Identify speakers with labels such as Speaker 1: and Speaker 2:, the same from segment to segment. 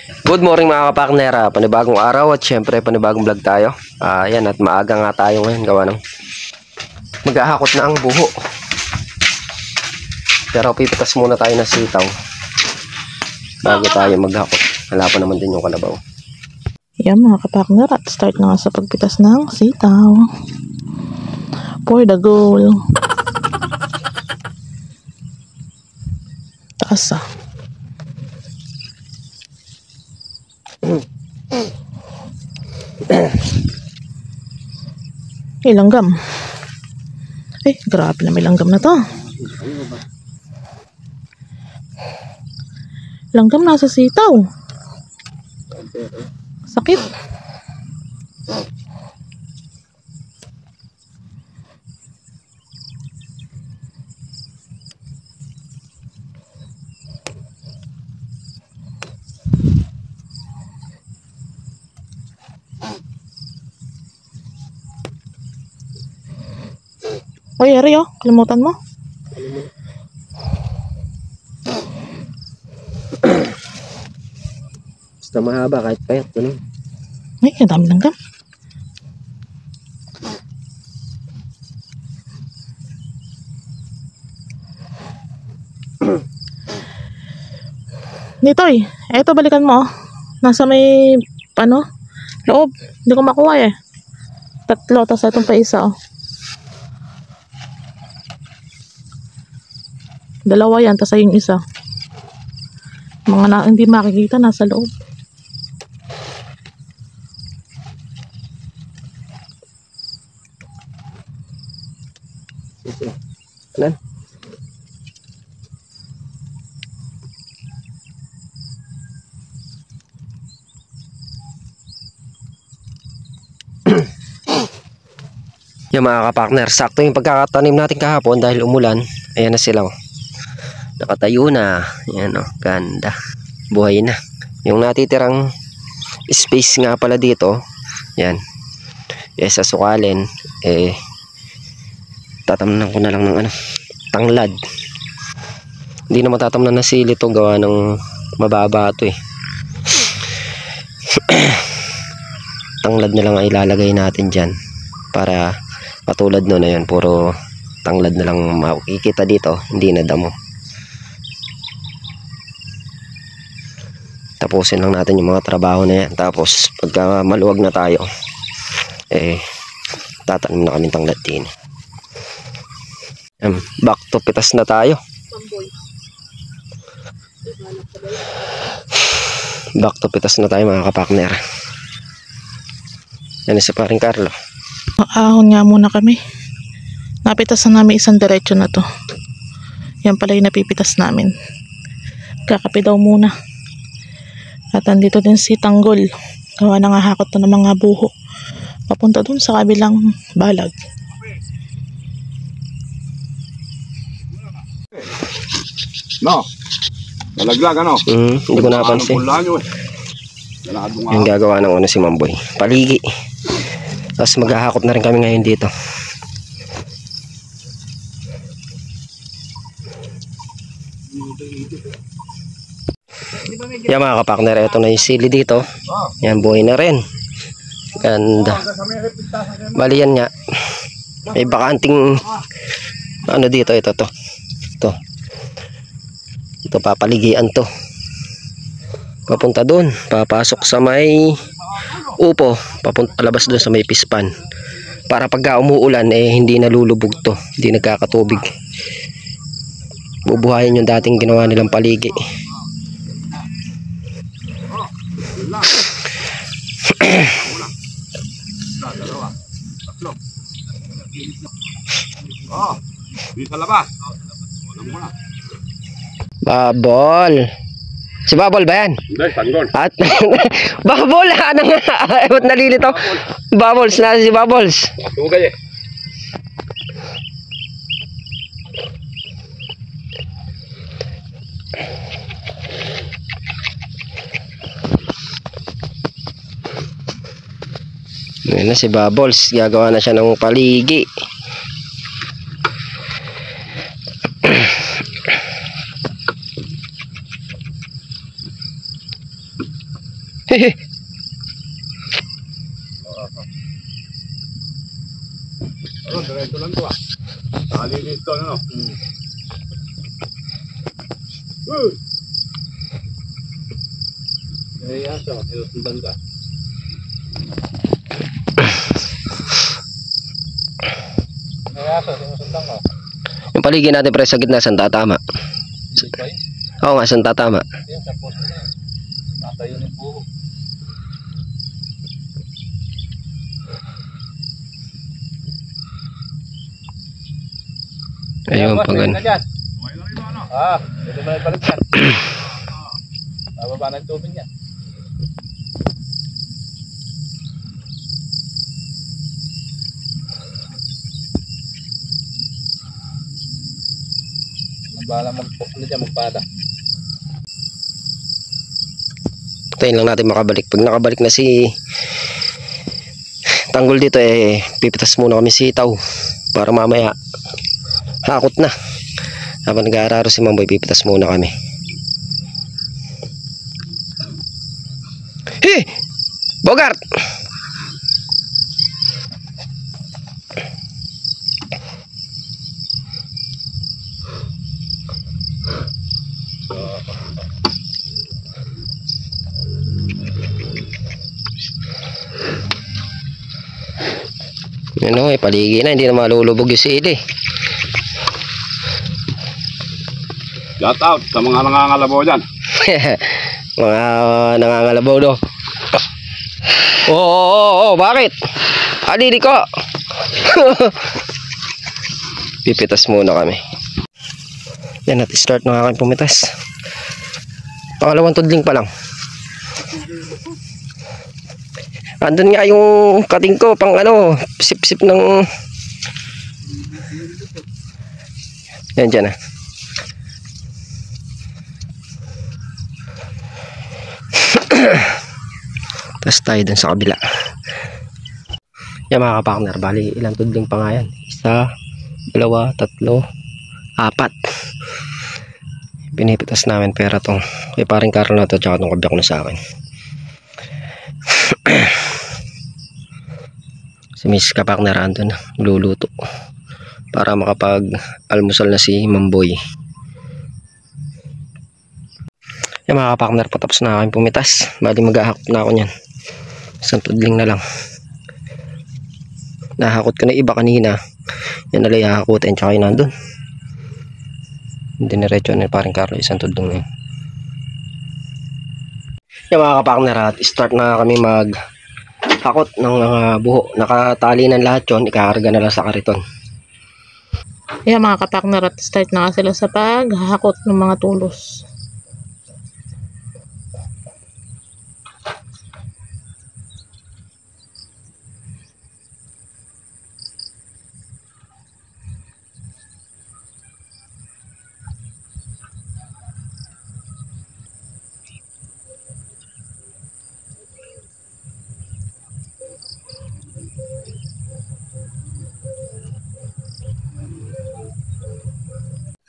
Speaker 1: Good morning mga kapaknera, panibagong araw at syempre panibagong vlog tayo. Ayan at maaga nga tayo ngayon gawa ng maghahakot na ang buho. Pero pipitas muna tayo ng sitaw bago tayo maghakot. Wala pa naman din yung kalabaw.
Speaker 2: Yan mga kapakner, at start na nga sa pagpitas ng sitaw. For the goal. Taas ah. Langgam. Ay, grabe na may langgam na to. Langgam nasa sitaw. Sakit. Oy, Ari, kalimutan mo.
Speaker 1: Basta mahaba kahit payat. Ano?
Speaker 2: Ay, ang dami langgam. Nitoy, eto balikan mo. Nasa may, loob. Hindi ko makuha eh. 3, tapos itong pa isa 2 yan, tapos yung isa. Mga hindi makikita, nasa loob.
Speaker 1: Anan? Yung mga kapakner, sakto yung pagkakatanim natin kahapon dahil umulan. Ayan na sila. Nakatayo na. Ayan ganda. Buhay na. Yung natitirang space nga pala dito, yan. Sa sukalin, tatamnan ko na lang ng tanglad. Hindi na matatamnan na sili to, gawa ng mababa to Tanglad na lang ang ilalagay natin dyan para patulad nun na yun, puro tanglad na lang makikita dito, hindi na damo. Tapusin lang natin yung mga trabaho na yan, tapos pagka maluwag na tayo tatanim na kami tanglad din. Back to pitas na tayo. Back to pitas na tayo mga kapakner. Yan si paring Carlo.
Speaker 2: Ahon nga muna kami. Napitas na namin isang diretso na to. Yan pala yung napipitas namin. Kakape daw muna. At andito din si Tanggol. Gawa na nga hakot na ng mga buho. Papunta dun sa kabilang balag.
Speaker 3: No, nalaglag
Speaker 1: hindi ko napansin. Yung gagawa ng si Mamboy. Paligi. Tapos maghahakot na rin kami ngayon dito. Yan mga kapakner, ito na yung sili dito. Yan, buhay na rin. Ganda. Bali yan nga. May bakanting dito, ito. Ito papaligian to. Papunta doon, papasok sa may upo, papunta palabas doon sa may pispan. Para pagka umuulan hindi nalulubog to, hindi nagkakatubig. Bubuhayin yung dating ginawa nilang paligi. Babol. Si Babol ba yan?
Speaker 3: Hindi, Tanggol.
Speaker 1: At Babol, ano nga? Ba't nalilito? Bubbles, nasa si Bubbles.
Speaker 3: Tugay
Speaker 1: Ngayon na si Bubbles, gagawa na siya ng paligi. Hehe.
Speaker 3: Ano, diretso lang to ah. Nakalinis to, ano? Aso, nilusundan ka. Aso, nilusundan ka.
Speaker 1: Yung paligid natin pre sa gitna, saan tatama? Oo nga, saan tatama?
Speaker 3: Yan, sa posto na yan. Natayo ng buho.
Speaker 1: Ayun, pag ano.
Speaker 3: Ito na yung balik yan. Bababa na yung tubig yan. Bala magpukli dyan, magpada.
Speaker 1: Tayin lang natin makabalik. Pag nakabalik na si Tanggol dito, pipitas muna kami sitaw para mamaya hakot na. Habang nag-aararo si Mamboy, pipitas muna kami. Hey! Bogart! Ano, paligi na, hindi na malulubog yung sili.
Speaker 3: Shout out sa mga nangangalabaw dyan.
Speaker 1: Mga nangangalabaw, no? Oo, bakit? Alili ko. Pipitas muna kami. Yan, at start na aking pumitas. Pangalawang tudling pa lang. Andun nga yung kating ko pang ano, sip-sip ng yan dyan ah. Tapos tayo dun sa kabila. Yan mga kapakner, bali ilang tudling pa nga yan. 1, 2, 3, 4. Pinipitas namin pera tong kay paring Carl na to, tsaka tong kabyak na sa akin. Si Miss Kapakner andun luluto para makapag almusal na si Mamboy. Yan mga kapakner, patapos na aking pumitas. Bali maghahakot na ako nyan. Isang tudling na lang. Nahakot ko na iba kanina. Yan na lang hahakutin, tsaka yun nandun. Diniretso na parang Carlo isang tudling na yun. Yan mga kapakner, at start na kami mag hakot ng buho. Nakatali ng lahat yun, ikakarga na lang sa kariton.
Speaker 2: Yan mga kapakner, at start na nga sila sa paghahakot ng mga tulos.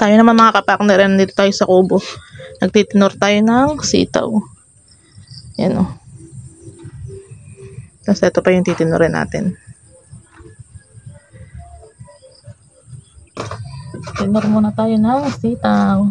Speaker 2: Tayo naman mga kapakner, nandito tayo sa kubo. Nagtitinor tayo ng sitaw. Yan o. Tapos ito pa yung titinorin natin. Tinor muna tayo ng sitaw.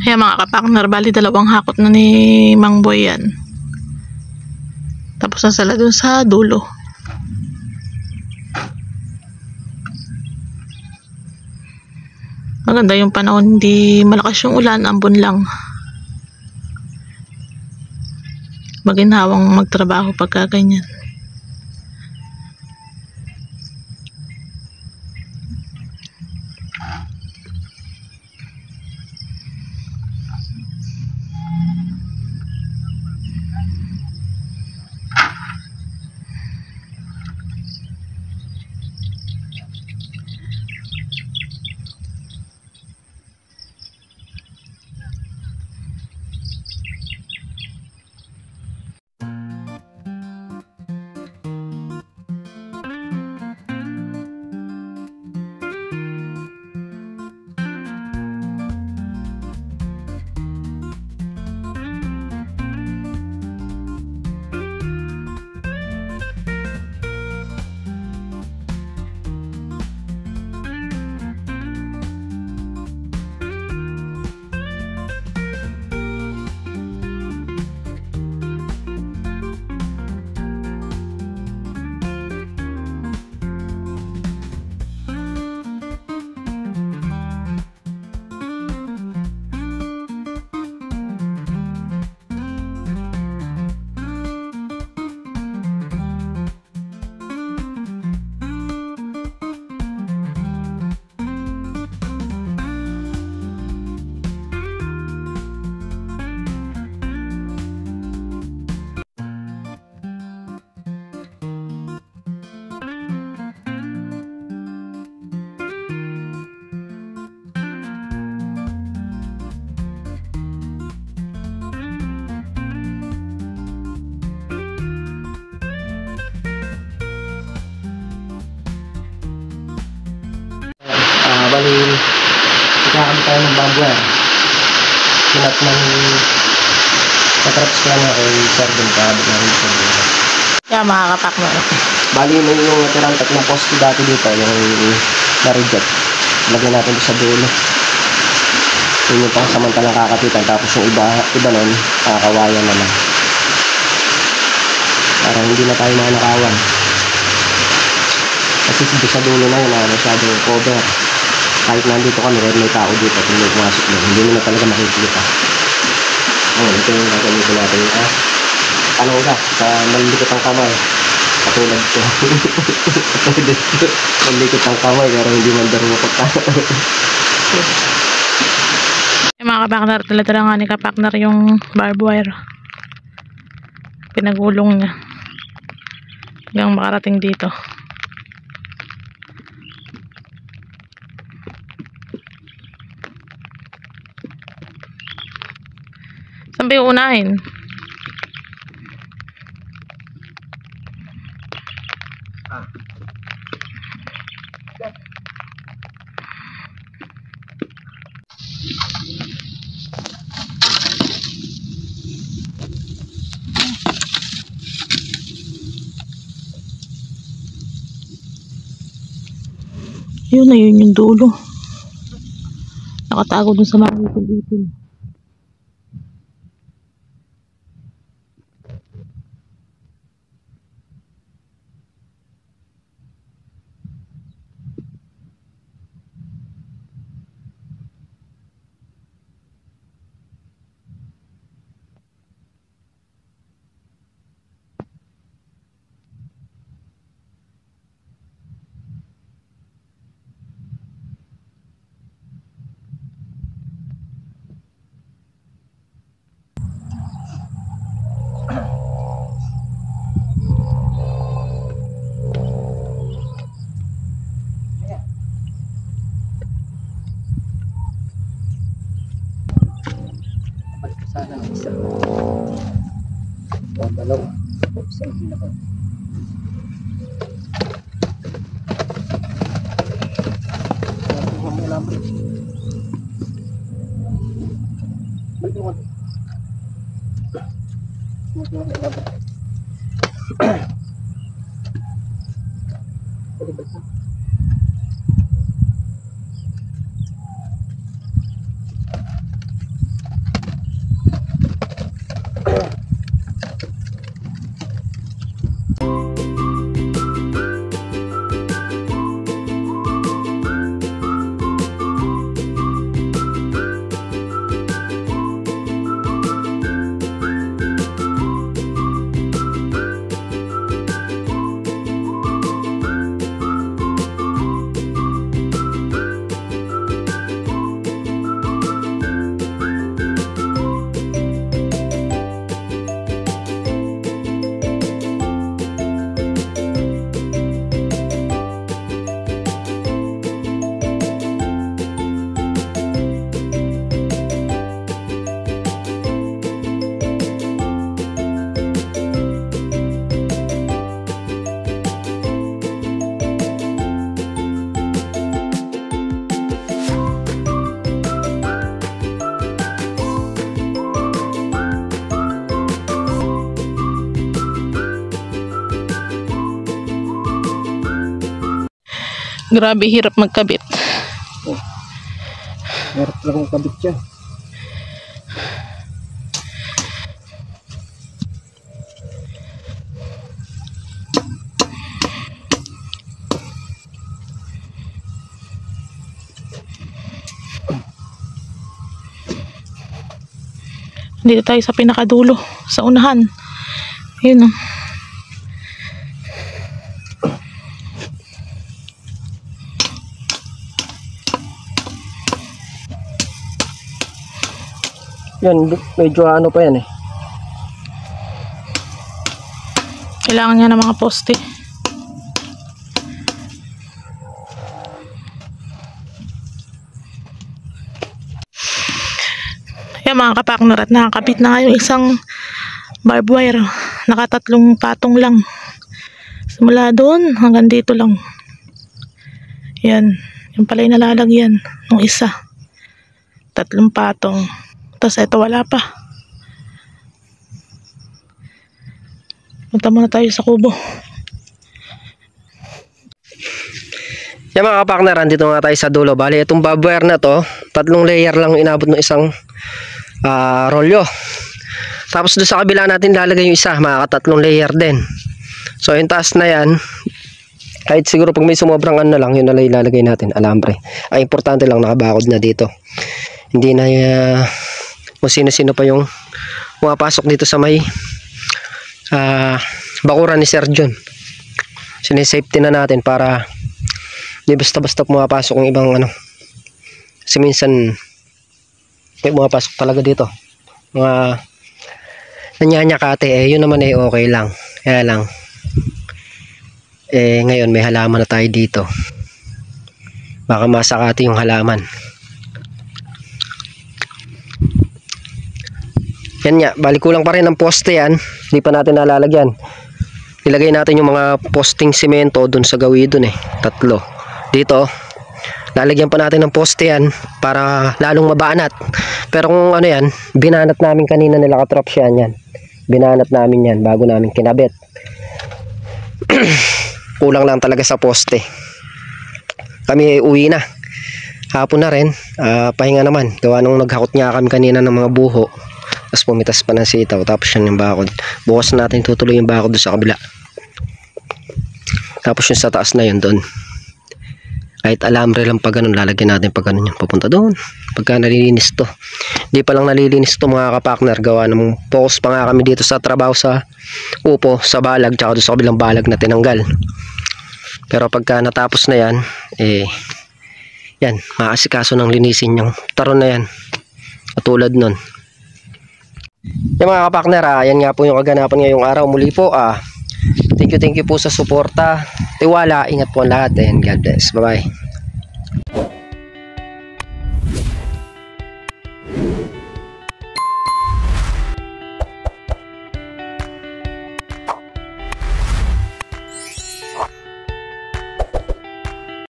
Speaker 2: Ayan mga kapaknar, bali 2 hakot na ni Mang Boy yan. Tapos na sila dun sa dulo. Maganda yung panahon, hindi malakas yung ulan, ambon lang. Maginhawang magtrabaho pagka ganyan.
Speaker 1: Bali, ikakamit tayo ng bamboo yan. Sinat ng katraps ko lang ako yung sir dun kabit na rin sir dun.
Speaker 2: Kaya mga kapaknar.
Speaker 1: Bali, may yung natirang 3 poste dati dito, yung na-reject. Lagyan natin doon sa dulo. Yun yung pangsamantalang kakapitan. Tapos yung iba nun, kakawayan na lang. Para hindi na tayo manakawan. Kasi sa dulo na yun, masyadong cover. Kahit nandito kami, may tao dito, kung may pumasok doon, hindi mo na talaga makikita. Ito yung gagamitin natin. Tanong ka, sa malikot ang kamay. Katulad ko. Malikot ang kamay, pero hindi man darumukot ka.
Speaker 2: Mga kapaknar, talaga nga ni kapaknar yung barbed wire. Pinagulong niya. Hanggang makarating dito. Saan ba yung unahin? Yun na yun yung dulo. Nakatago dun sa mga itil-itil.
Speaker 1: Sana ang isa. Ang dalawa. Sa pinaka.
Speaker 2: Grabe, hirap magkabit.
Speaker 1: Meron lang kabit siya.
Speaker 2: Dito tayo sa pinakadulo, sa unahan. Yun oh.
Speaker 1: Yan, medyo ano pa yan eh.
Speaker 2: Kailangan niya ng mga poste. Yan mga kapakner, at nakakabit na nga yung isang barbed wire. Nakatatlong patong lang. Simula doon hanggang dito lang. Yan. Yung pala yung nalalagyan ng isa. 3 patong. Tapos ito wala pa. Punta muna tayo sa kubo.
Speaker 1: Yan mga kapakner, andito nga tayo sa dulo. Bali, itong barbed wire na to, 3 layer lang inabot ng isang rolyo. Tapos doon sa kabila natin lalagay yung isa, mga 3 layer din. So yung taas na yan, kahit siguro pag may sumobrang ano lang, yun na lang ilalagay natin, alambre. Ay importante lang nakabakod na dito. Hindi na kung sino-sino pa yung pumapasok dito sa may bakuran ni Sir John. Sinisafety na natin para hindi basta-basta pumapasok yung ibang ano. Kasi minsan may pumapasok talaga dito. Mga nanyanyakate, yun naman okay lang. Kaya lang ngayon may halaman na tayo dito. Baka masakati yung halaman. Yan nga, balik kulang pa rin ang poste yan. Hindi pa natin nalalagyan. Ilagay natin yung mga posting semento dun sa gawi dun 3. Dito, lalagyan pa natin ng poste yan para lalong mabanat. Pero kung ano yan, binanat namin kanina nila katrops yan. Binanat namin yan bago namin kinabit. Kulang lang talaga sa poste. Kami uwi na. Hapon na rin, pahinga naman. Gawa nung naghakot nga kami kanina ng mga buho. Tapos pumitas pa ng sitaw. Tapos yan yung bakod. Bukas natin tutuloy yung bakod doon sa kabila. Tapos yung sa taas na yun doon. Kahit alambre lang pag ganun, lalagyan natin pag ganun yun. Papunta doon. Pagka nalilinis to. Hindi pa lang nalilinis to mga kapakner. Gawa ng focus pa nga kami dito sa trabaho sa upo, sa balag, tsaka doon sa kabilang balag na tinanggal. Pero pagka natapos na yan, yan, maasikaso ng linisin yung taron na yan. Katulad nun. Yung mga kapakner, yan nga po yung kaganapan ngayong araw. Muli po, thank you po sa suporta, tiwala, ingat po ang lahat, and God bless. Bye bye.